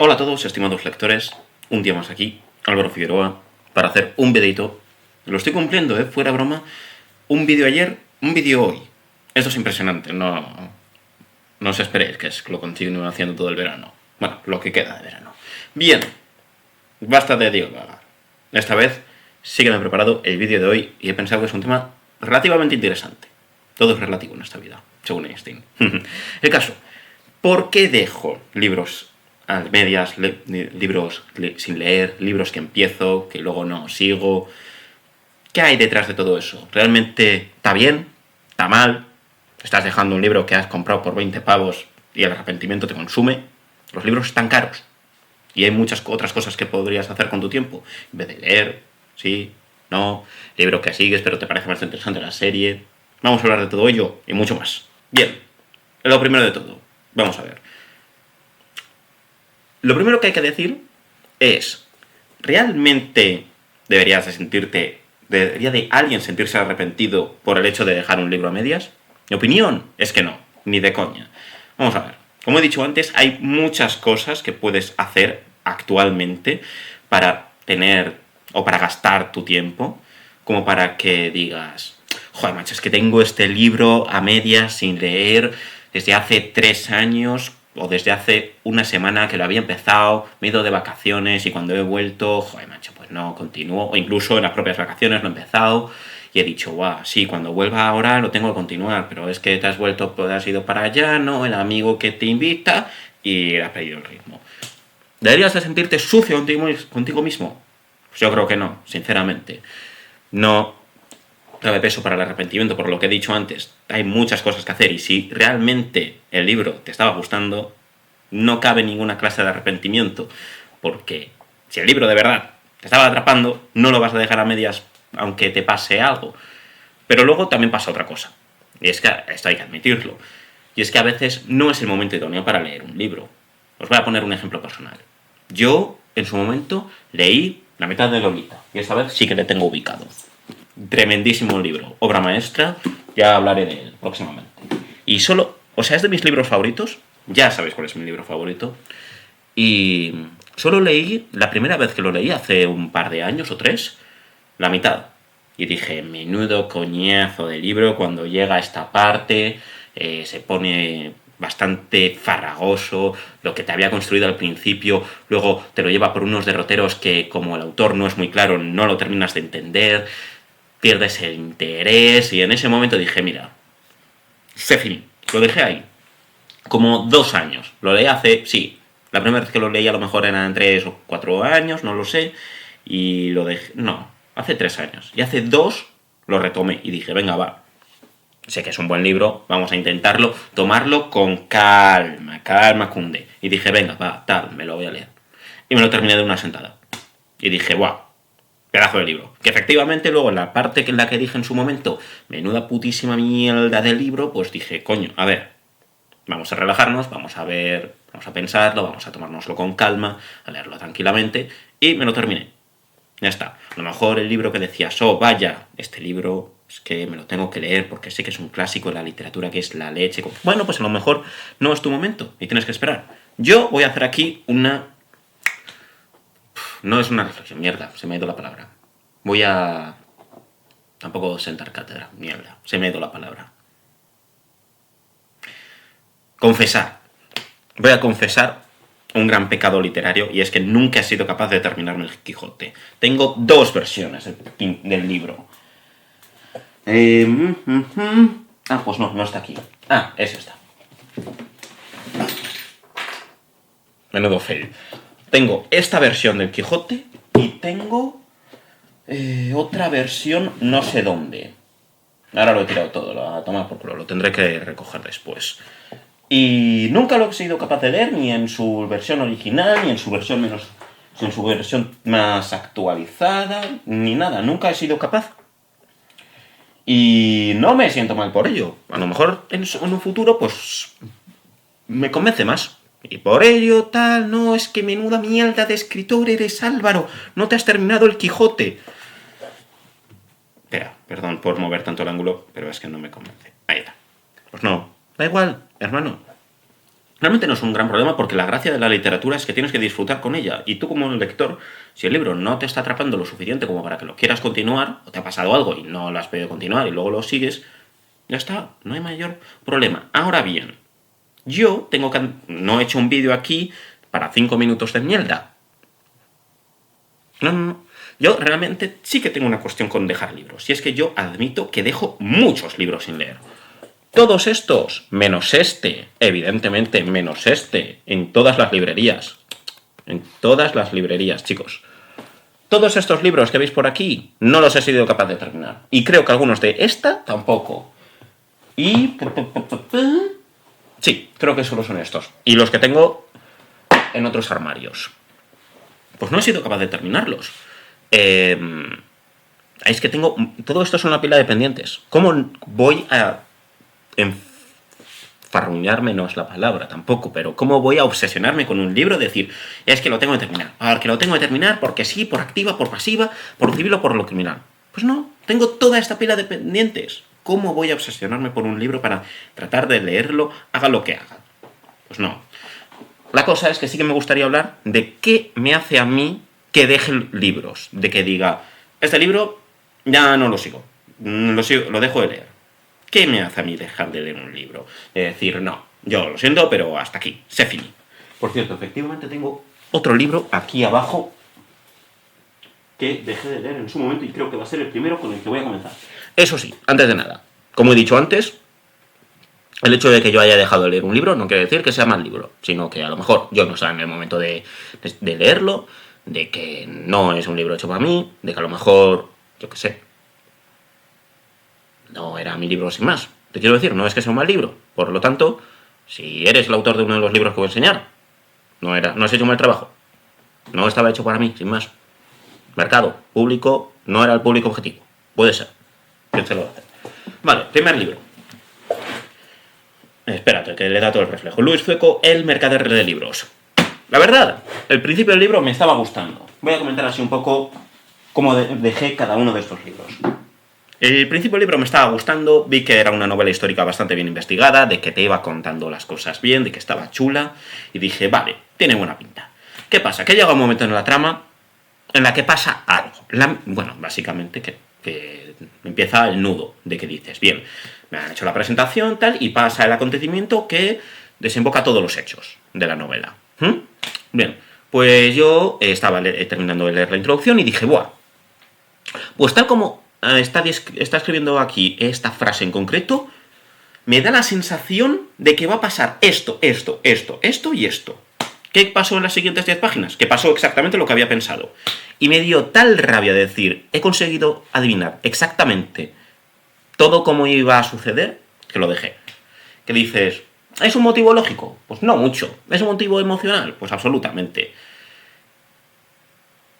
Hola a todos, estimados lectores, un día más aquí, Álvaro Figueroa, para hacer un videito. Lo estoy cumpliendo, fuera broma. Un vídeo ayer, un vídeo hoy. Esto es impresionante, no os esperéis que lo continúe haciendo todo el verano. Bueno, lo que queda de verano. Bien, basta de divagar. Esta vez sí que me he preparado el vídeo de hoy y he pensado que es un tema relativamente interesante. Todo es relativo en esta vida, según Einstein. El caso, ¿por qué dejo libros a medias, libros sin leer, libros que empiezo, que luego no sigo? ¿Qué hay detrás de todo eso? ¿Realmente está bien? ¿Está mal? ¿Estás dejando un libro que has comprado por 20 pavos y el arrepentimiento te consume? Los libros están caros. Y hay muchas otras cosas que podrías hacer con tu tiempo. En vez de leer, sí, no, libro que sigues pero te parece más interesante la serie. Vamos a hablar de todo ello y mucho más. Bien, lo primero de todo, vamos a ver. Lo primero que hay que decir es, ¿realmente debería de alguien sentirse arrepentido por el hecho de dejar un libro a medias? Mi opinión es que no, ni de coña. Vamos a ver, como he dicho antes, hay muchas cosas que puedes hacer actualmente para tener o para gastar tu tiempo, como para que digas, joder, macho, es que tengo este libro a medias sin leer desde hace 3 años o desde hace una semana que lo había empezado, me he ido de vacaciones y cuando he vuelto, joder, macho, pues no continúo, o incluso en las propias vacaciones lo he empezado y he dicho, guau, sí, cuando vuelva ahora lo tengo que continuar, pero es que te has vuelto, pues has ido para allá, ¿no? El amigo que te invita y has perdido el ritmo. ¿Deberías de sentirte sucio contigo mismo? Pues yo creo que no, sinceramente. No cabe peso para el arrepentimiento, por lo que he dicho antes. Hay muchas cosas que hacer y si realmente el libro te estaba gustando, no cabe ninguna clase de arrepentimiento, porque si el libro de verdad te estaba atrapando, no lo vas a dejar a medias aunque te pase algo. Pero luego también pasa otra cosa, y es que esto hay que admitirlo, y es que a veces no es el momento idóneo para leer un libro. Os voy a poner un ejemplo personal. Yo, en su momento, leí la mitad de Lolita, y esta vez sí que le tengo ubicado. Tremendísimo libro, obra maestra, ya hablaré de él próximamente. Y es de mis libros favoritos, ya sabéis cuál es mi libro favorito, y solo leí, la primera vez que lo leí, hace un par de años o 3, la mitad. Y dije, menudo coñazo de libro, cuando llega a esta parte, se pone bastante farragoso, lo que te había construido al principio, luego te lo lleva por unos derroteros que, como el autor no es muy claro, no lo terminas de entender, pierdes el interés, y en ese momento dije, mira, se fin, lo dejé ahí. Como 2 años. Lo leí hace, sí, la primera vez que lo leí a lo mejor eran 3 o 4 años, no lo sé, y lo dejé, no, hace 3 años. Y hace 2 lo retomé y dije, venga, va, sé que es un buen libro, vamos a intentarlo, tomarlo con calma, calma cunde. Y dije, venga, va, tal, me lo voy a leer. Y me lo terminé de una sentada. Y dije, guau, pedazo de libro. Que efectivamente luego en la parte en la que dije en su momento, menuda putísima mierda del libro, pues dije, coño, a ver, vamos a relajarnos, vamos a ver, vamos a pensarlo, vamos a tomárnoslo con calma, a leerlo tranquilamente, y me lo terminé. Ya está. A lo mejor el libro que decías, oh, vaya, este libro es que me lo tengo que leer porque sé que es un clásico de la literatura, que es la leche. Bueno, pues a lo mejor no es tu momento y tienes que esperar. Yo voy a hacer aquí una... No es una reflexión, mierda, se me ha ido la palabra. Voy a... Tampoco sentar cátedra, mierda, se me ha ido la palabra. Confesar. Voy a confesar un gran pecado literario, y es que nunca he sido capaz de terminarme el Quijote. Tengo 2 versiones del libro. Pues no está aquí. Es esta. Menudo fail. Tengo esta versión del Quijote y tengo otra versión no sé dónde. Ahora lo he tirado todo, a tomar por culo, lo tendré que recoger después. Y nunca lo he sido capaz de leer, ni en su versión original, ni en su versión más actualizada, ni nada. Nunca he sido capaz. Y no me siento mal por ello. A lo mejor en un futuro, pues, me convence más. Y por ello, tal, no, es que menuda mierda de escritor eres, Álvaro. No te has terminado el Quijote. Espera, perdón por mover tanto el ángulo, pero es que no me convence. Ahí está. Pues no, da igual, hermano. realmente no es un gran problema porque la gracia de la literatura es que tienes que disfrutar con ella. Y tú como lector, si el libro no te está atrapando lo suficiente como para que lo quieras continuar, o te ha pasado algo y no lo has podido continuar y luego lo sigues, ya está, no hay mayor problema. Ahora bien, yo no he hecho un vídeo aquí para 5 minutos de mierda. No. Yo realmente sí que tengo una cuestión con dejar libros. Y es que yo admito que dejo muchos libros sin leer. Todos estos, menos este, evidentemente menos este, en todas las librerías. En todas las librerías, chicos. Todos estos libros que veis por aquí, no los he sido capaz de terminar. Y creo que algunos de esta tampoco. Y... sí, creo que solo son estos. Y los que tengo en otros armarios. Pues no he sido capaz de terminarlos. Es que tengo... todo esto es una pila de pendientes. ¿Cómo voy a enfarruñarme? No es la palabra tampoco, pero ¿cómo voy a obsesionarme con un libro? Decir, es que lo tengo que terminar. A ver, que lo tengo que terminar porque sí, por activa, por pasiva, por lo civil o por lo criminal. Pues no, tengo toda esta pila de pendientes. ¿Cómo voy a obsesionarme por un libro para tratar de leerlo, haga lo que haga? Pues no. La cosa es que sí que me gustaría hablar de qué me hace a mí que deje libros. De que diga, este libro ya no lo sigo. Lo dejo de leer. ¿Qué me hace a mí dejar de leer un libro? De decir, no, yo lo siento, pero hasta aquí, se finí. Por cierto, efectivamente tengo otro libro aquí abajo que dejé de leer en su momento y creo que va a ser el primero con el que voy a comenzar. Eso sí, antes de nada, como he dicho antes, el hecho de que yo haya dejado de leer un libro no quiere decir que sea mal libro, sino que a lo mejor yo no estaba en el momento de leerlo, de que no es un libro hecho para mí, de que a lo mejor, yo qué sé, no era mi libro sin más. Te quiero decir, no es que sea un mal libro. Por lo tanto, si eres el autor de uno de los libros que voy a enseñar, no has hecho un mal trabajo. No estaba hecho para mí, sin más. Mercado, público, no era el público objetivo. Puede ser. ¿Quién se lo va a hacer? Vale, primer libro. Espérate, que le da todo el reflejo. Luis Zueco, El mercader de libros. La verdad, el principio del libro me estaba gustando. Voy a comentar así un poco cómo dejé cada uno de estos libros. El principio del libro me estaba gustando, vi que era una novela histórica bastante bien investigada, de que te iba contando las cosas bien, de que estaba chula, y dije, vale, tiene buena pinta. ¿Qué pasa? Que llega un momento en la trama en la que pasa algo. Bueno, básicamente que empieza el nudo de que dices, bien, me han hecho la presentación, tal, y pasa el acontecimiento que desemboca todos los hechos de la novela. Bien, pues yo estaba terminando de leer la introducción y dije, buah, pues tal como está escribiendo aquí esta frase en concreto, me da la sensación de que va a pasar esto y esto. ¿Qué pasó en las siguientes 10 páginas? Que pasó exactamente lo que había pensado. Y me dio tal rabia de decir, he conseguido adivinar exactamente todo cómo iba a suceder, que lo dejé. Que dices, ¿es un motivo lógico? Pues no mucho. ¿Es un motivo emocional? Pues absolutamente.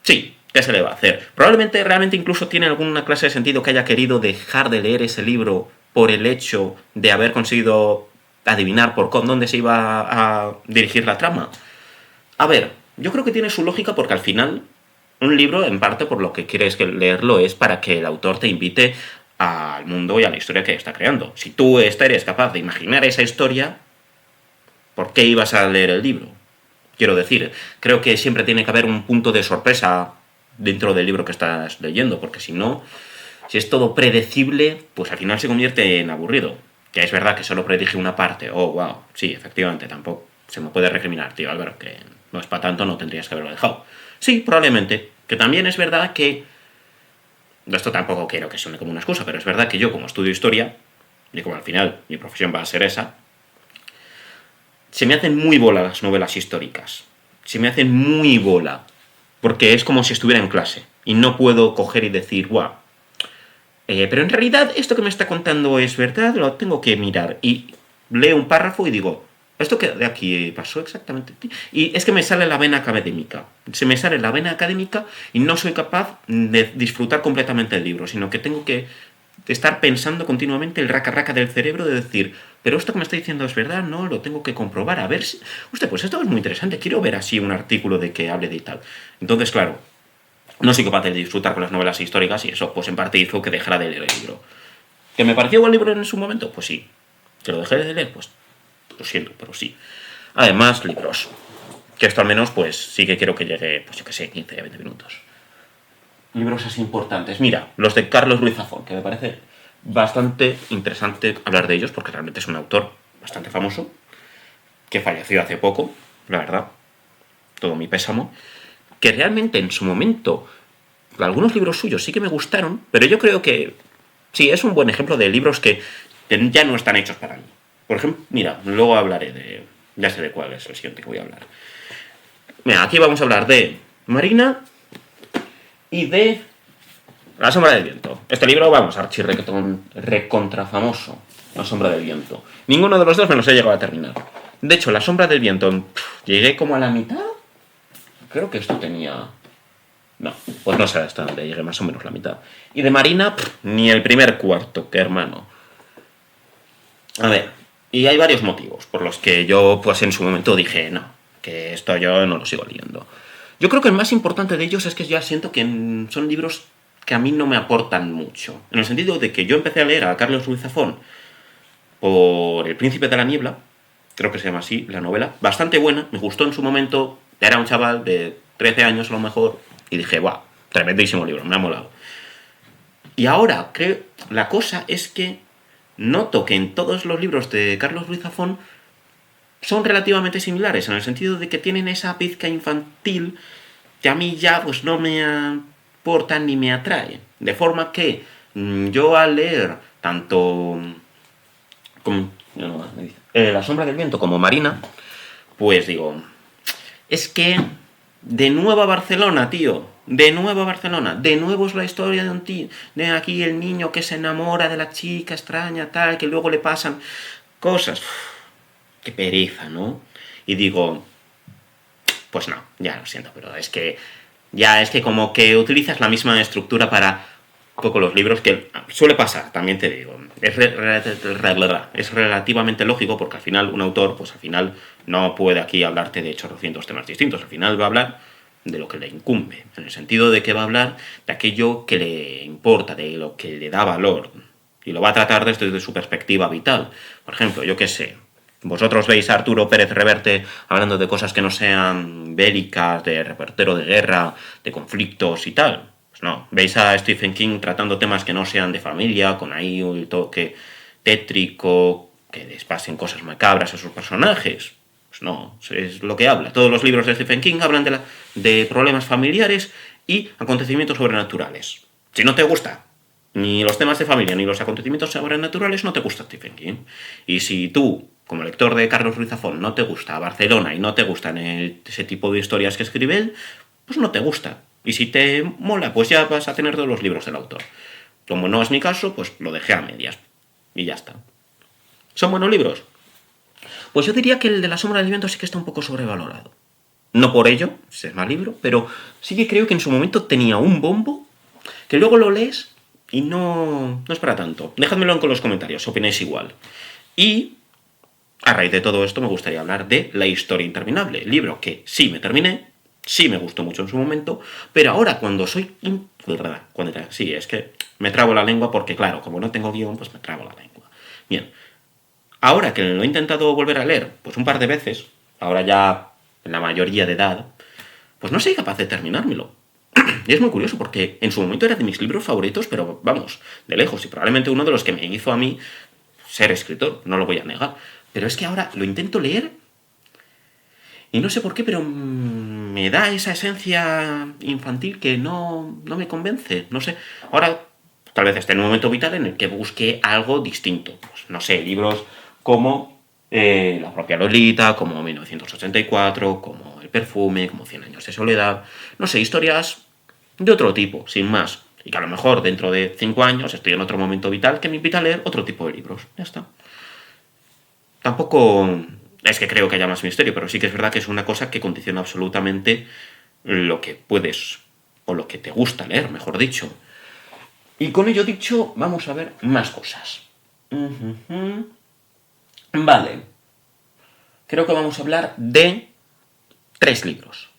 Sí, ¿qué se le va a hacer? Probablemente realmente incluso tiene alguna clase de sentido que haya querido dejar de leer ese libro por el hecho de haber conseguido adivinar por dónde se iba a dirigir la trama. A ver, yo creo que tiene su lógica porque al final un libro, en parte por lo que quieres leerlo, es para que el autor te invite al mundo y a la historia que está creando. Si tú eres capaz de imaginar esa historia, ¿por qué ibas a leer el libro? Quiero decir, creo que siempre tiene que haber un punto de sorpresa dentro del libro que estás leyendo, porque si no, si es todo predecible, pues al final se convierte en aburrido. Que es verdad que solo predije una parte. Oh, wow, sí, efectivamente, tampoco se me puede recriminar, tío Álvaro, que no es para tanto, no tendrías que haberlo dejado. Sí, probablemente. Que también es verdad que... esto tampoco quiero que suene como una excusa, pero es verdad que yo, como estudio historia, y como al final mi profesión va a ser esa, se me hacen muy bola las novelas históricas. Se me hacen muy bola. Porque es como si estuviera en clase. Y no puedo coger y decir, guau. Pero en realidad esto que me está contando es verdad, lo tengo que mirar. Y leo un párrafo y digo, esto que de aquí pasó exactamente. Y es que me sale la vena académica. Se me sale la vena académica y no soy capaz de disfrutar completamente el libro, sino que tengo que estar pensando continuamente el raca-raca del cerebro de decir, pero esto que me está diciendo es verdad, no, lo tengo que comprobar, a ver si... Hostia, pues esto es muy interesante, quiero ver así un artículo de que hable de tal. Entonces, claro, no soy capaz de disfrutar con las novelas históricas y eso, pues en parte hizo que dejara de leer el libro. ¿Que me pareció buen libro en su momento? Pues sí. ¿Que lo dejé de leer? Pues lo siento, pero sí. Además, libros. Que esto al menos, pues sí que quiero que llegue, pues yo que sé, 15 a 20 minutos. Libros así importantes. Mira, los de Carlos Ruiz Zafón, que me parece bastante interesante hablar de ellos, porque realmente es un autor bastante famoso, que falleció hace poco, la verdad. Todo mi pésamo. Que realmente en su momento, algunos libros suyos sí que me gustaron, pero yo creo que sí, es un buen ejemplo de libros que ya no están hechos para mí. Por ejemplo, mira, luego hablaré de... Ya sé de cuál es el siguiente que voy a hablar. Mira, aquí vamos a hablar de Marina y de La sombra del viento. Este libro, vamos, recontra famoso. La sombra del viento. Ninguno de los dos me los he llegado a terminar. De hecho, La sombra del viento, llegué como a la mitad. Creo que esto tenía... No, pues no sé hasta dónde llegué, más o menos la mitad. Y de Marina, ni el primer cuarto, que hermano. A ver, y hay varios motivos por los que yo, pues en su momento dije, no, que esto yo no lo sigo leyendo. Yo creo que el más importante de ellos es que ya siento que son libros que a mí no me aportan mucho. En el sentido de que yo empecé a leer a Carlos Ruiz Zafón por El Príncipe de la Niebla, creo que se llama así, la novela, bastante buena, me gustó en su momento, era un chaval de 13 años a lo mejor, y dije, guau, tremendísimo libro, me ha molado. Y ahora, creo, la cosa es que noto que en todos los libros de Carlos Ruiz Zafón son relativamente similares, en el sentido de que tienen esa pizca infantil que a mí ya pues no me aporta ni me atrae. De forma que yo al leer tanto como, La sombra del viento como Marina, pues digo, es que de nuevo a Barcelona, tío. De nuevo a Barcelona. De nuevo es la historia de un tío. De aquí el niño que se enamora de la chica extraña, tal, que luego le pasan cosas. Uf, qué pereza, ¿no? Y digo, pues no, ya lo siento, pero es que ya es que como que utilizas la misma estructura para poco los libros, que suele pasar, también te digo. Es relativamente lógico porque al final un autor, pues al final no puede aquí hablarte de 800 temas distintos. Al final va a hablar de lo que le incumbe, en el sentido de que va a hablar de aquello que le importa, de lo que le da valor. Y lo va a tratar desde su perspectiva vital. Por ejemplo, yo qué sé, vosotros veis a Arturo Pérez Reverte hablando de cosas que no sean bélicas, de reportero de guerra, de conflictos y tal. Pues no. Veis a Stephen King tratando temas que no sean de familia, con ahí un toque tétrico, que les pasen cosas macabras a sus personajes. Pues no, es lo que habla. Todos los libros de Stephen King hablan de problemas familiares y acontecimientos sobrenaturales. Si no te gusta ni los temas de familia ni los acontecimientos sobrenaturales, no te gusta Stephen King. Y si tú, como lector de Carlos Ruiz Zafón, no te gusta Barcelona y no te gustan ese tipo de historias que escribe él, pues no te gusta. Y si te mola, pues ya vas a tener todos los libros del autor. Como no es mi caso, pues lo dejé a medias. Y ya está. ¿Son buenos libros? Pues yo diría que el de La sombra del viento sí que está un poco sobrevalorado. No por ello, es mal libro, pero sí que creo que en su momento tenía un bombo que luego lo lees y no es para tanto. Dejádmelo en los comentarios, opináis igual. Y a raíz de todo esto me gustaría hablar de La historia interminable, libro que sí me terminé, sí me gustó mucho en su momento, pero ahora cuando soy... Sí, es que me trabo la lengua porque, claro, como no tengo guión, pues me trabo la lengua. Bien, ahora que lo he intentado volver a leer, pues un par de veces, ahora ya en la mayoría de edad, pues no soy capaz de terminármelo. Y es muy curioso porque en su momento era de mis libros favoritos, pero vamos, de lejos, y probablemente uno de los que me hizo a mí ser escritor, no lo voy a negar. Pero es que ahora lo intento leer y no sé por qué, pero me da esa esencia infantil que no me convence. No sé, ahora tal vez esté en un momento vital en el que busque algo distinto. Pues no sé, libros como La propia Lolita, como 1984, como El perfume, como 100 años de soledad. No sé, historias de otro tipo, sin más. Y que a lo mejor dentro de 5 años estoy en otro momento vital que me invita a leer otro tipo de libros. Ya está. Tampoco es que creo que haya más misterio, pero sí que es verdad que es una cosa que condiciona absolutamente lo que puedes, o lo que te gusta leer, mejor dicho. Y con ello dicho, vamos a ver más cosas. Vale. Creo que vamos a hablar de 3 libros.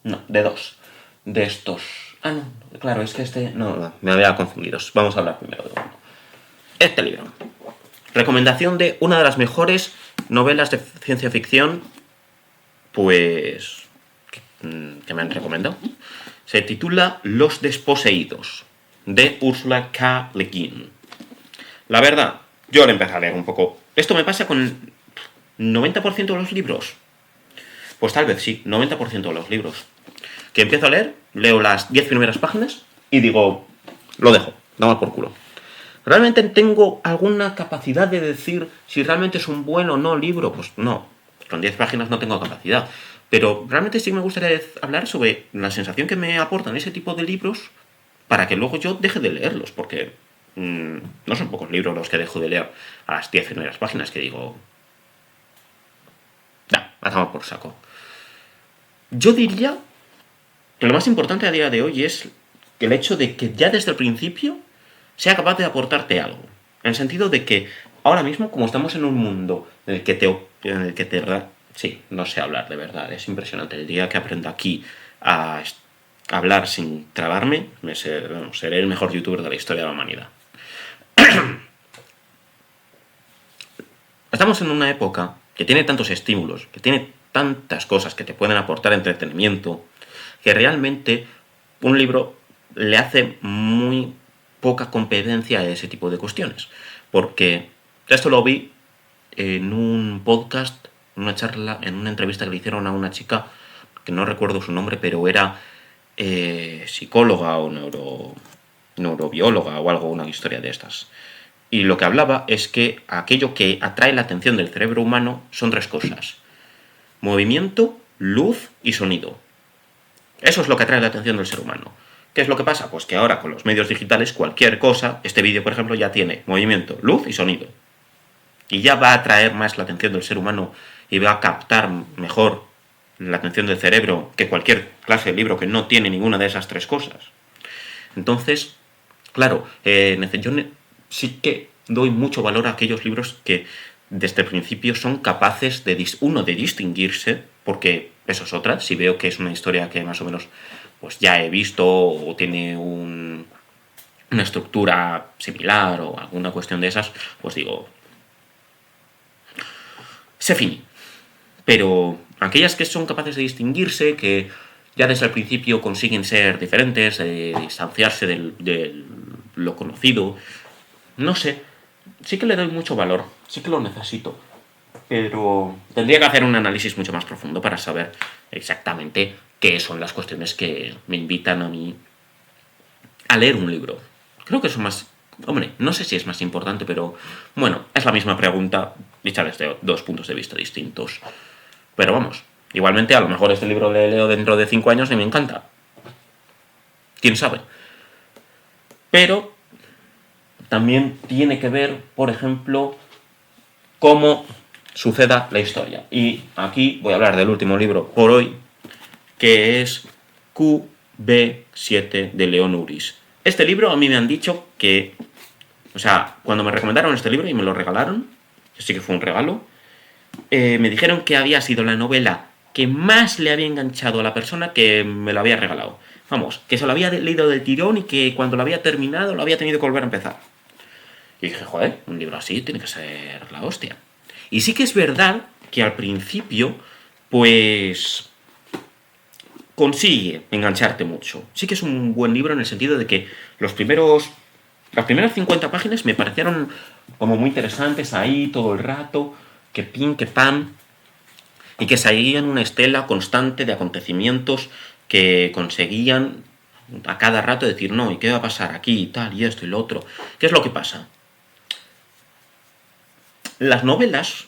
No, de 2. De estos... Ah, no, claro, es que este... No, me había confundido. Vamos a hablar primero de uno. Este libro. Recomendación de una de las mejores novelas de ciencia ficción, pues, que me han recomendado. Se titula Los desposeídos, de Ursula K. Le Guin. La verdad, yo le empecé a leer un poco. Esto me pasa con 90% de los libros. Pues tal vez sí, 90% de los libros. Que empiezo a leer, leo las 10 primeras páginas y digo, lo dejo, dame por culo. ¿Realmente tengo alguna capacidad de decir si realmente es un buen o no libro? Pues no, con 10 páginas no tengo capacidad. Pero realmente sí me gustaría hablar sobre la sensación que me aportan ese tipo de libros para que luego yo deje de leerlos, porque no son pocos libros los que dejo de leer a las 10 primeras páginas, que digo, a tomar por saco. Yo diría que lo más importante a día de hoy es el hecho de que ya desde el principio sea capaz de aportarte algo. En el sentido de que ahora mismo, como estamos en un mundo en el que sí, no sé hablar de verdad, es impresionante. El día que aprenda aquí a hablar sin trabarme, seré el mejor youtuber de la historia de la humanidad. Estamos en una época que tiene tantos estímulos, que tiene tantas cosas que te pueden aportar entretenimiento, que realmente un libro le hace muy poca competencia a ese tipo de cuestiones. Porque esto lo vi en un podcast, en una charla, en una entrevista que le hicieron a una chica, que no recuerdo su nombre, pero era psicóloga o neurobióloga o algo, una historia de estas. Y lo que hablaba es que aquello que atrae la atención del cerebro humano son tres cosas: movimiento, luz y sonido. Eso es lo que atrae la atención del ser humano. ¿Qué es lo que pasa? Pues que ahora con los medios digitales cualquier cosa, este vídeo por ejemplo ya tiene movimiento, luz y sonido. Y ya va a atraer más la atención del ser humano y va a captar mejor la atención del cerebro que cualquier clase de libro que no tiene ninguna de esas tres cosas. Entonces, claro, yo sí que doy mucho valor a aquellos libros que desde el principio son capaces de distinguirse, porque eso es otra. Si veo que es una historia que más o menos pues ya he visto o tiene una estructura similar o alguna cuestión de esas, pues digo, se finí. Pero aquellas que son capaces de distinguirse, que ya desde el principio consiguen ser diferentes, distanciarse de lo conocido, no sé, sí que le doy mucho valor, sí que lo necesito, pero tendría que hacer un análisis mucho más profundo para saber exactamente qué son las cuestiones que me invitan a mí a leer un libro. Creo que son más... Hombre, no sé si es más importante, pero bueno, es la misma pregunta dicha desde dos puntos de vista distintos. Pero vamos, igualmente a lo mejor este libro lo leo dentro de 5 años y me encanta. ¿Quién sabe? Pero también tiene que ver, por ejemplo, cómo suceda la historia. Y aquí voy a hablar del último libro por hoy, que es QB7 de León Uris. Este libro a mí me han dicho que... O sea, cuando me recomendaron este libro y me lo regalaron, que sí que fue un regalo, me dijeron que había sido la novela que más le había enganchado a la persona que me lo había regalado. Vamos, que se lo había leído del tirón y que cuando lo había terminado lo había tenido que volver a empezar. Y dije, joder, un libro así tiene que ser la hostia. Y sí que es verdad que al principio, pues, consigue engancharte mucho. Sí que es un buen libro en el sentido de que las primeras 50 páginas me parecieron como muy interesantes ahí todo el rato, que pin, que pam, y que seguían una estela constante de acontecimientos que conseguían a cada rato decir, no, ¿y qué va a pasar aquí y tal, y esto y lo otro? ¿Qué es lo que pasa? Las novelas,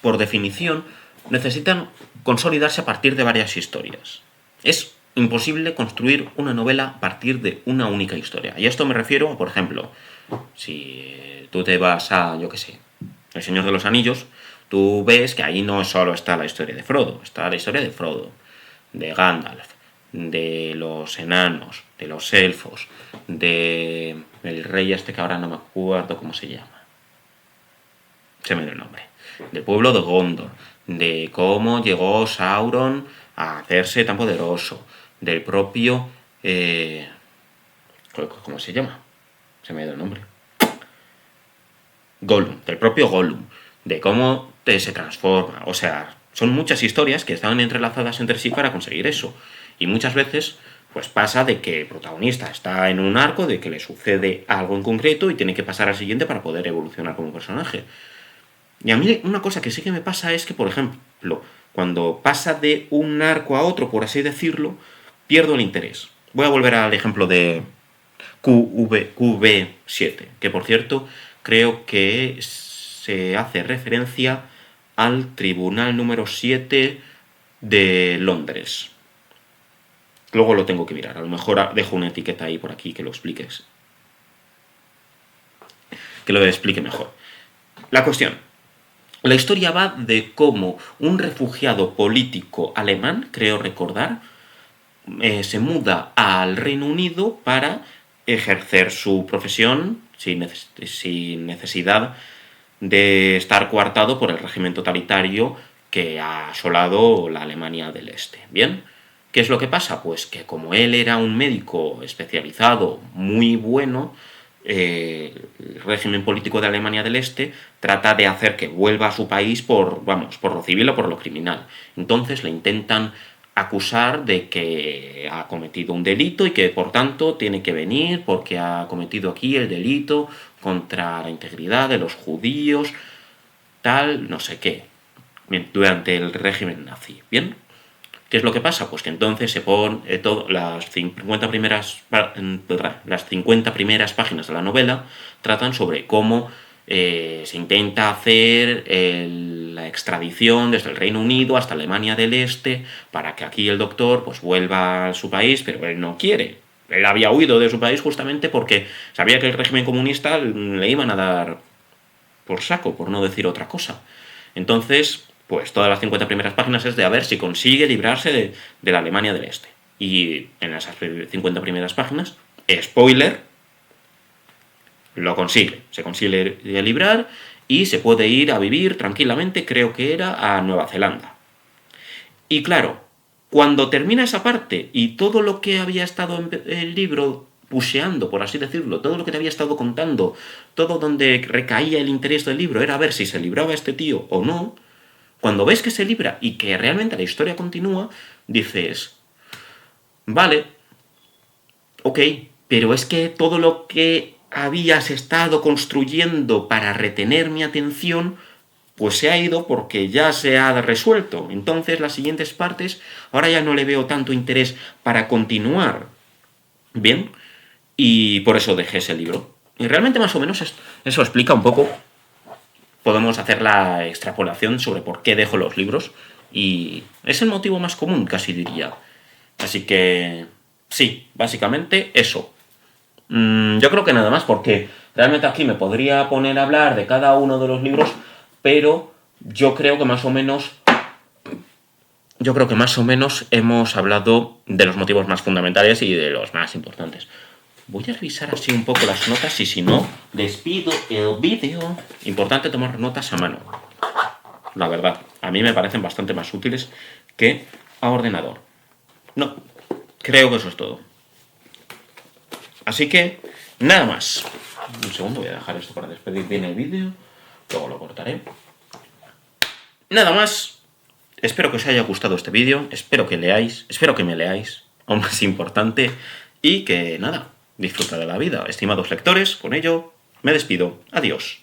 por definición, necesitan consolidarse a partir de varias historias. Es imposible construir una novela a partir de una única historia. Y a esto me refiero, por ejemplo, si tú te vas a, yo qué sé, El Señor de los Anillos, tú ves que ahí no solo está la historia de Frodo, está la historia de Frodo, de Gandalf, de los enanos, de los elfos, de el rey este que ahora no me acuerdo cómo se llama. Se me dio el nombre. Del pueblo de Gondor, de cómo llegó Sauron a hacerse tan poderoso, del propio... ¿cómo se llama? Se me dio el nombre. Gollum, del propio Gollum, de cómo se transforma. O sea, son muchas historias que están entrelazadas entre sí para conseguir eso. Y muchas veces, pues pasa de que el protagonista está en un arco, de que le sucede algo en concreto y tiene que pasar al siguiente para poder evolucionar como personaje. Y a mí una cosa que sí que me pasa es que, por ejemplo, cuando pasa de un arco a otro, por así decirlo, pierdo el interés. Voy a volver al ejemplo de QV7, que por cierto creo que se hace referencia al Tribunal número 7 de Londres. Luego lo tengo que mirar, a lo mejor dejo una etiqueta ahí por aquí que lo expliques. Que lo explique mejor. La cuestión. La historia va de cómo un refugiado político alemán, creo recordar, se muda al Reino Unido para ejercer su profesión sin necesidad de estar coartado por el régimen totalitario que ha asolado la Alemania del Este. ¿Bien? ¿Qué es lo que pasa? Pues que como él era un médico especializado muy bueno, el régimen político de Alemania del Este trata de hacer que vuelva a su país por lo civil o por lo criminal. Entonces le intentan acusar de que ha cometido un delito y que por tanto tiene que venir porque ha cometido aquí el delito contra la integridad de los judíos, tal, no sé qué, durante el régimen nazi. ¿Bien? ¿Qué es lo que pasa? Pues que entonces se ponen las 50 primeras páginas de la novela tratan sobre cómo se intenta hacer la extradición desde el Reino Unido hasta Alemania del Este para que aquí el doctor pues vuelva a su país, pero él no quiere. Él había huido de su país justamente porque sabía que el régimen comunista le iban a dar por saco, por no decir otra cosa. Entonces, pues todas las 50 primeras páginas es de a ver si consigue librarse de la Alemania del Este. Y en esas 50 primeras páginas, spoiler, lo consigue. Se consigue librar y se puede ir a vivir tranquilamente, creo que era, a Nueva Zelanda. Y claro, cuando termina esa parte y todo lo que había estado en el libro pusheando, por así decirlo, todo lo que te había estado contando, todo donde recaía el interés del libro era ver si se libraba este tío o no, cuando ves que se libra y que realmente la historia continúa, dices, vale, ok, pero es que todo lo que habías estado construyendo para retener mi atención, pues se ha ido porque ya se ha resuelto. Entonces las siguientes partes, ahora ya no le veo tanto interés para continuar. Bien, y por eso dejé ese libro. Y realmente más o menos eso explica un poco. Podemos hacer la extrapolación sobre por qué dejo los libros. Y es el motivo más común, casi diría. Así que sí, básicamente eso. Yo creo que nada más, porque realmente aquí me podría poner a hablar de cada uno de los libros, pero yo creo que más o menos hemos hablado de los motivos más fundamentales y de los más importantes. Voy a revisar así un poco las notas y si no, despido el vídeo. Importante tomar notas a mano. La verdad, a mí me parecen bastante más útiles que a ordenador. No, creo que eso es todo. Así que, nada más. Un segundo, voy a dejar esto para despedir bien el vídeo. Luego lo cortaré. Nada más. Espero que os haya gustado este vídeo. Espero que leáis. Espero que me leáis. Aún más importante. Y que nada, disfruta de la vida. Estimados lectores, con ello me despido. Adiós.